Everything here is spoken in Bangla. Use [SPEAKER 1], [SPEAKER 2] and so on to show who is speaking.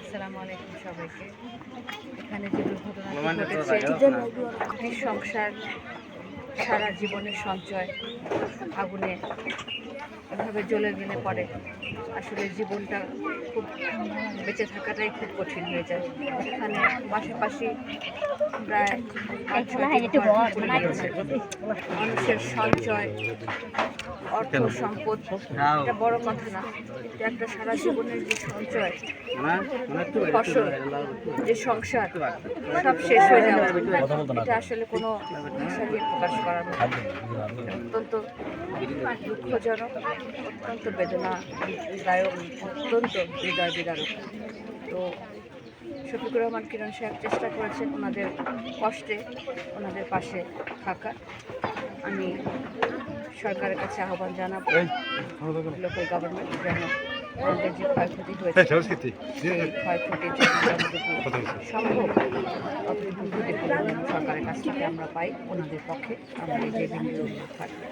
[SPEAKER 1] আসসালামু আলাইকুম সবাইকে। এখানে যে দুর্ঘটনাটি ঘটেছে, একটি সংসার সারা জীবনের সঞ্চয় আগুনে এভাবে জ্বলে গেলে পরে আসলে জীবনটা খুব বেঁচে থাকাটাই খুব কঠিন হয়ে যায়। এখানে পাশাপাশি প্রায় মানুষের সঞ্চয়, অর্থ সম্পদ এটা বড় কথা না, এটা একটা সারা জীবনের যে সঞ্চয়, ফসল, যে সংসার সব শেষ হয়ে যাওয়া, এটা আসলে কোনো ভাষা দিয়ে প্রকাশ করার মতো। অত্যন্ত দুঃখজনক, অত্যন্ত বেদনাদায়ক, অত্যন্ত হৃদয় বিদারক। তো শফিকুর রহমান কিরণ সাহেব চেষ্টা করেছেন ওনাদের কষ্টে, ওনাদের পাশে থাকা। আমি সরকারের কাছে আহ্বান জানাবো, লোকাল গভর্নমেন্ট যেন আমাদের যে ক্ষয়ক্ষতি হয়েছে সেই ক্ষয়ক্ষতির সম্ভব অভিবৃদ্ধি সরকারের কাছ থেকে আমরা পাই। ওনাদের পক্ষে আমাদের যে বিনিয়োগ থাকবে।